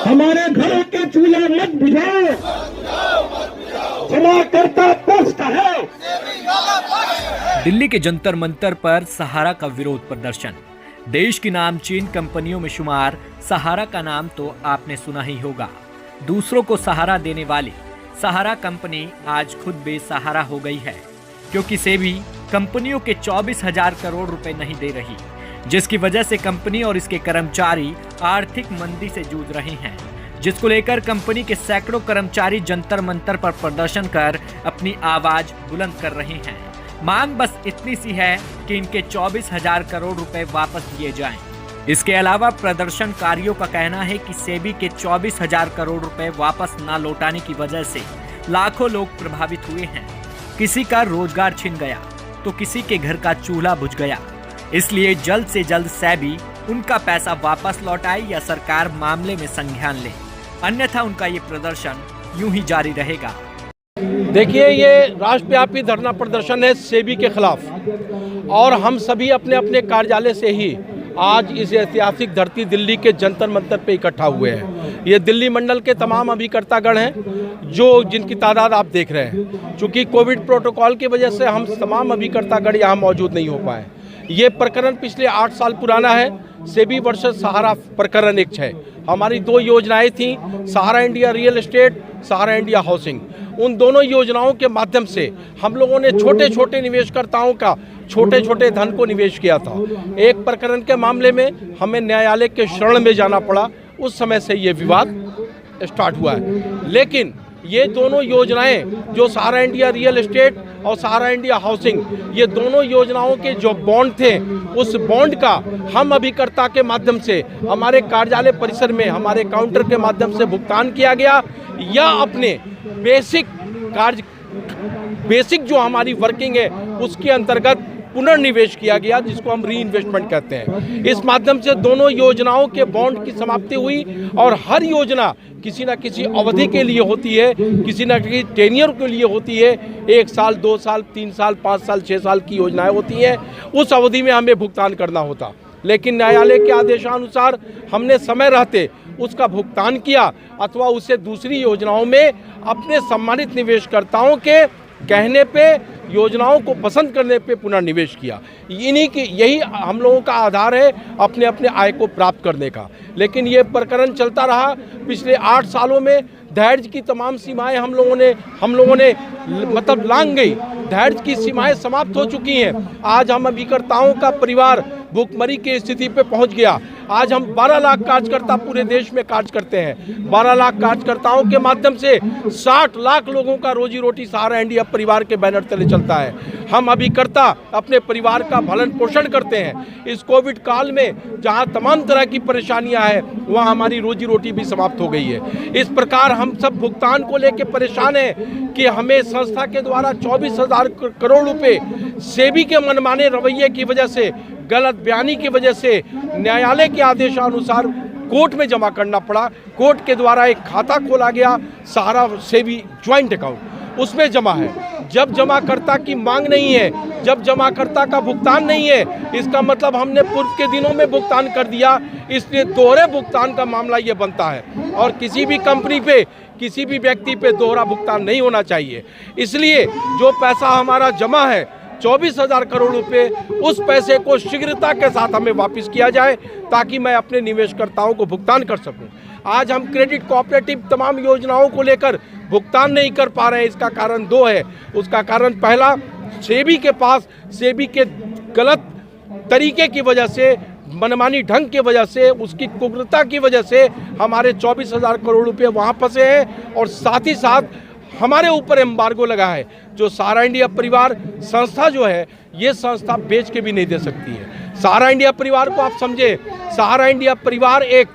हमारे घरों के चूल्हे मत बुझाओ, समाजकर्ता पक्ष है। दिल्ली के जंतर मंतर पर सहारा का विरोध प्रदर्शन। देश की नामचीन कंपनियों में शुमार सहारा का नाम तो आपने सुना ही होगा। दूसरों को सहारा देने वाली सहारा कंपनी आज खुद बेसहारा हो गई है, क्योंकि सेबी कंपनियों के 24,000 करोड़ रुपए नहीं दे रही, जिसकी वजह से कंपनी और इसके कर्मचारी आर्थिक मंदी से जूझ रहे हैं, जिसको लेकर कंपनी के सैकड़ों कर्मचारी जंतर मंतर पर प्रदर्शन कर अपनी आवाज बुलंद कर रहे हैं। मांग बस इतनी सी है कि इनके 24,000 करोड़ रुपए वापस दिए जाएं। इसके अलावा प्रदर्शनकारियों का कहना है कि सेबी के 24,000 करोड़ रुपए वापस न लौटाने की वजह से लाखों लोग प्रभावित हुए हैं। किसी का रोजगार छिन गया तो किसी के घर का चूल्हा बुझ गया। इसलिए जल्द से जल्द सेबी उनका पैसा वापस लौटाए या सरकार मामले में संज्ञान ले, अन्यथा उनका ये प्रदर्शन यूं ही जारी रहेगा। देखिए, ये राष्ट्रव्यापी धरना प्रदर्शन है सेबी के खिलाफ, और हम सभी अपने अपने कार्यालय से ही आज इस ऐतिहासिक धरती दिल्ली के जंतर मंतर पे इकट्ठा हुए हैं। ये दिल्ली मंडल के तमाम अभिकर्तागण हैं जिनकी तादाद आप देख रहे हैं। चूँकि कोविड प्रोटोकॉल की वजह से हम तमाम अभिकर्तागण यहाँ मौजूद नहीं हो पाए। ये प्रकरण पिछले 8 साल पुराना है। सेबी वर्सेस सहारा प्रकरण एक है। हमारी 2 योजनाएं थी, सहारा इंडिया रियल एस्टेट, सहारा इंडिया हाउसिंग। उन दोनों योजनाओं के माध्यम से हम लोगों ने छोटे छोटे निवेशकर्ताओं का छोटे छोटे धन को निवेश किया था। एक प्रकरण के मामले में हमें न्यायालय के शरण में जाना पड़ा। उस समय से ये विवाद स्टार्ट हुआ है। लेकिन ये दोनों योजनाएं, जो सहारा इंडिया रियल एस्टेट और सहारा इंडिया हाउसिंग, ये दोनों योजनाओं के जो बॉन्ड थे, उस बॉन्ड का हम अभिकर्ता के माध्यम से हमारे कार्यालय परिसर में हमारे काउंटर के माध्यम से भुगतान किया गया, या अपने बेसिक जो हमारी वर्किंग है उसके अंतर्गत पुनर्निवेश किया गया, जिसको हम री इन्वेस्टमेंट कहते हैं। इस माध्यम से दोनों योजनाओं के बॉन्ड की समाप्ति हुई, और हर योजना किसी न किसी अवधि के लिए होती है, किसी न किसी टेन्योर के लिए होती है। 1 साल, 2 साल, 3 साल, 5 साल, 6 साल की योजनाएं होती हैं। उस अवधि में हमें भुगतान करना होता, लेकिन न्यायालय के आदेशानुसार हमने समय रहते उसका भुगतान किया, अथवा उसे दूसरी योजनाओं में अपने सम्मानित निवेशकर्ताओं के कहने पे, योजनाओं को पसंद करने पे पुनर्निवेश किया। यही हम लोगों का आधार है अपने अपने आय को प्राप्त करने का। लेकिन ये प्रकरण चलता रहा। पिछले 8 सालों में धैर्य की तमाम सीमाएं हम लोगों ने मतलब लांघ गई। धैर्य की सीमाएं समाप्त हो चुकी हैं। आज हम अभिकर्ताओं का परिवार भुखमरी की स्थिति पे पहुंच गया। आज हम 12 लाख कार्यकर्ता पूरे देश में कार्य करते हैं। 12 लाख कार्यकर्ताओं के माध्यम से 60 लाख लोगों का रोजी रोटी सहारा इंडिया परिवार के बैनर तले चलता है। हम अभिकर्ता अपने परिवार का भरण पोषण करते हैं। इस कोविड काल में जहां तमाम तरह की परेशानियां हैं, वहां हमारी रोजी रोटी भी समाप्त हो गई है। इस प्रकार हम सब भुगतान को लेकर परेशान हैं कि हमें संस्था के द्वारा 24,000 करोड़ रुपए सेबी के मनमाने रवैये की वजह से, गलत बयानी की वजह से न्यायालय के आदेशानुसार कोर्ट में जमा करना पड़ा। कोर्ट के द्वारा एक खाता खोला गया, सहारा सेबी ज्वाइंट अकाउंट, उसमें जमा है। जब जमाकर्ता की मांग नहीं है, जब जमाकर्ता का भुगतान नहीं है, इसका मतलब हमने पूर्व के दिनों में भुगतान कर दिया। इसलिए दोहरे भुगतान का मामला ये बनता है, और किसी भी कंपनी पे, किसी भी व्यक्ति पे दोहरा भुगतान नहीं होना चाहिए। इसलिए जो पैसा हमारा जमा है 24,000 करोड़ रुपए, उस पैसे को शीघ्रता के साथ हमें वापस किया जाए, ताकि मैं अपने निवेशकर्ताओं को भुगतान कर सकूं। आज हम क्रेडिट कोऑपरेटिव तमाम योजनाओं को लेकर भुगतान नहीं कर पा रहे हैं। इसका कारण 2 है। उसका कारण पहला, सेबी के पास सेबी के गलत तरीके की वजह से, मनमानी ढंग की वजह से, उसकी कुप्रता की वजह से हमारे 24,000 करोड़ रुपए वहाँ फंसे हैं, और साथ ही साथ हमारे ऊपर एम्बार्गो लगा है। जो सहारा इंडिया परिवार संस्था जो है, ये संस्था बेच के भी नहीं दे सकती है। सहारा इंडिया परिवार को आप समझे, सहारा इंडिया परिवार एक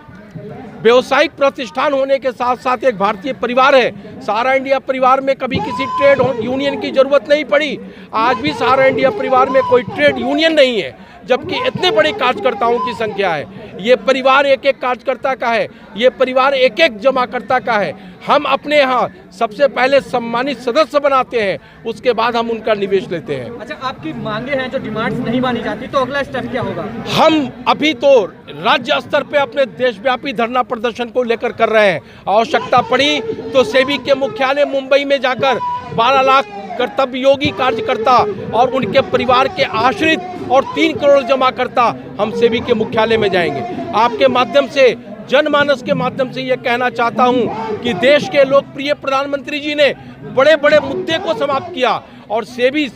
व्यवसायिक प्रतिष्ठान होने के साथ साथ एक भारतीय परिवार है। सहारा इंडिया परिवार में कभी किसी ट्रेड यूनियन की जरूरत नहीं पड़ी। आज भी सहारा इंडिया परिवार में कोई ट्रेड यूनियन नहीं है, जबकि इतने बड़े कार्यकर्ताओं की संख्या है। ये परिवार एक एक कार्यकर्ता का है, ये परिवार एक एक जमाकर्ता का है। हम अपने यहाँ सबसे पहले सम्मानित सदस्य बनाते हैं, उसके बाद हम उनका निवेश लेते हैं। अच्छा, आपकी मांगे हैं जो डिमांड्स नहीं मानी जाती, तो अगला स्टेप क्या होगा? हम अभी तो राज्य स्तर पे अपने देशव्यापी धरना प्रदर्शन को लेकर कर रहे हैं। आवश्यकता पड़ी तो सेबी के मुख्यालय मुंबई में जाकर 12 लाख कर्तव्ययोगी कार्यकर्ता और उनके परिवार के आश्रित और 3 करोड़ जमाकर्ता हम सेबी के मुख्यालय में जाएंगे। आपके माध्यम से, जनमानस के माध्यम से ये कहना चाहता हूँ कि देश के लोकप्रिय प्रधानमंत्री जी ने बड़े बड़े मुद्दे को समाप्त किया और सेबी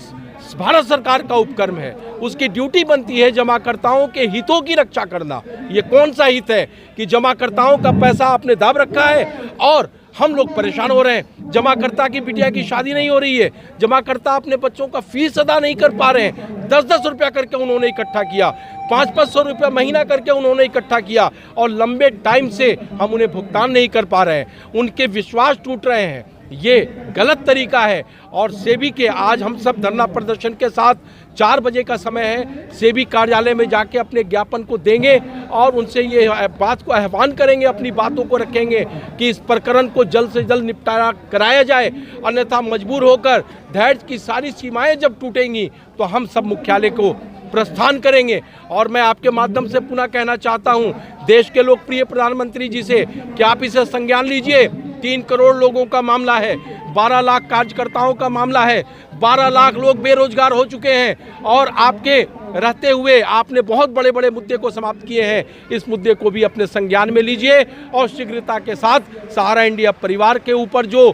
भारत सरकार का उपक्रम है। उसकी ड्यूटी बनती है जमाकर्ताओं के हितों की रक्षा करना। ये कौन सा हित है कि जमाकर्ताओं का पैसा आपने दाब रखा है और हम लोग परेशान हो रहे हैं। जमाकर्ता की बिटिया की शादी नहीं हो रही है, जमाकर्ता अपने बच्चों का फीस अदा नहीं कर पा रहे हैं। 10-10 रुपया करके उन्होंने इकट्ठा किया, 500-500 रुपया महीना करके उन्होंने इकट्ठा किया और लंबे टाइम से हम उन्हें भुगतान नहीं कर पा रहे हैं। उनके विश्वास टूट रहे हैं। ये गलत तरीका है और सेबी के आज हम सब धरना प्रदर्शन के साथ 4 बजे का समय है, सेबी कार्यालय में जाके अपने ज्ञापन को देंगे और उनसे ये बात को आह्वान करेंगे, अपनी बातों को रखेंगे कि इस प्रकरण को जल्द से जल्द निपटारा कराया जाए। अन्यथा मजबूर होकर धैर्य की सारी सीमाएं जब टूटेंगी तो हम सब मुख्यालय को प्रस्थान करेंगे। और मैं आपके माध्यम से पुनः कहना चाहता हूं देश के लोकप्रिय प्रधानमंत्री जी से कि आप इसे संज्ञान लीजिए। 3 करोड़ लोगों का मामला है, 12 लाख कार्यकर्ताओं का मामला है, 12 लाख लोग बेरोजगार हो चुके हैं और आपके रहते हुए आपने बहुत बड़े बड़े मुद्दे को समाप्त किए हैं। इस मुद्दे को भी अपने संज्ञान में लीजिए और शीघ्रता के साथ सहारा इंडिया परिवार के ऊपर जो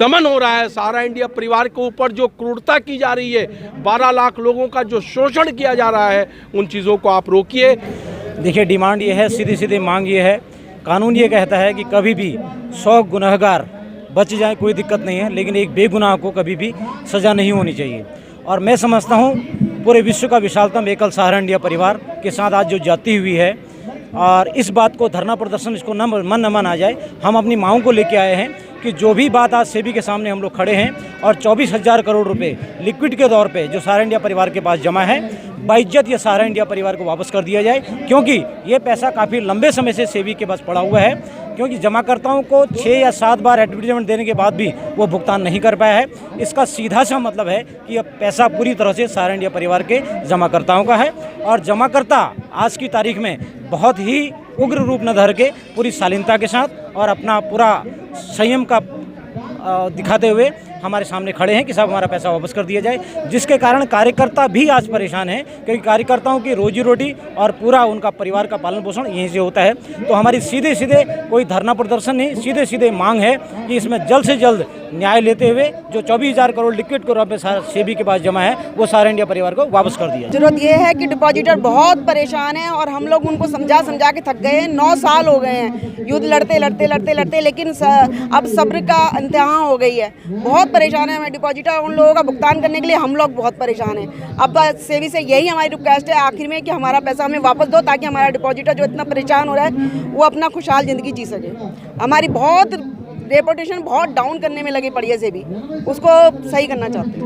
दमन हो रहा है, सहारा इंडिया परिवार के ऊपर जो क्रूरता की जा रही है, 12 लाख लोगों का जो शोषण किया जा रहा है, उन चीज़ों को आप रोकिए। देखिए, डिमांड ये है, सीधी सीधी मांग ये है, कानून ये कहता है कि कभी भी 100 गुनहगार बच जाए कोई दिक्कत नहीं है, लेकिन एक बेगुनाह को कभी भी सज़ा नहीं होनी चाहिए। और मैं समझता हूँ पूरे विश्व का विशालतम एकल सहारा इंडिया परिवार के साथ आज जो जाती हुई है और इस बात को धरना प्रदर्शन इसको न मन आ जाए, हम अपनी मांगों को लेके आए हैं कि जो भी बात आज सेबी के सामने हम लोग खड़े हैं और 24,000 करोड़ रुपए लिक्विड के तौर पे जो सहारा इंडिया परिवार के पास जमा है, बाइज्जत ये सहारा इंडिया परिवार को वापस कर दिया जाए, क्योंकि ये पैसा काफ़ी लंबे समय से सेबी के पास पड़ा हुआ है। क्योंकि जमाकर्ताओं को 6 या 7 बार एडवर्टाइजमेंट देने के बाद भी वो भुगतान नहीं कर पाया है। इसका सीधा सा मतलब है कि यह पैसा पूरी तरह से सहारा इंडिया परिवार के जमाकर्ताओं का है और जमाकर्ता आज की तारीख में बहुत ही उग्र रूप न धर के पूरी शालीनता के साथ और अपना पूरा संयम का दिखाते हुए हमारे सामने खड़े हैं कि साहब हमारा पैसा वापस कर दिया जाए, जिसके कारण कार्यकर्ता भी आज परेशान हैं, क्योंकि कार्यकर्ताओं की रोजी रोटी और पूरा उनका परिवार का पालन पोषण यहीं से होता है। तो हमारी सीधे सीधे कोई धरना प्रदर्शन नहीं, सीधे सीधे मांग है कि इसमें जल्द से जल्द न्याय लेते हुए जो 24,000 करोड़ लिक्विड के रूप में सेबी के पास जमा है वो सहारा इंडिया परिवार को वापस कर दिया। जरूरत ये है कि डिपॉजिटर बहुत परेशान है और हम लोग उनको समझा के थक गए हैं। 9 साल हो गए हैं युद्ध लड़ते, लेकिन अब सब्र का इंतहा हो गई है। बहुत परेशान है डिपॉजिटर, उन लोगों का भुगतान करने के लिए हम लोग बहुत परेशान हैं। अब सेबी से यही हमारी रिक्वेस्ट है आखिर में कि हमारा पैसा हमें वापस दो, ताकि हमारा डिपॉजिटर जो इतना परेशान हो रहा है वो अपना खुशहाल ज़िंदगी जी सके। हमारी बहुत रेपुटेशन बहुत डाउन करने में लगी पड़ी है सेबी, उसको सही करना चाहते हैं।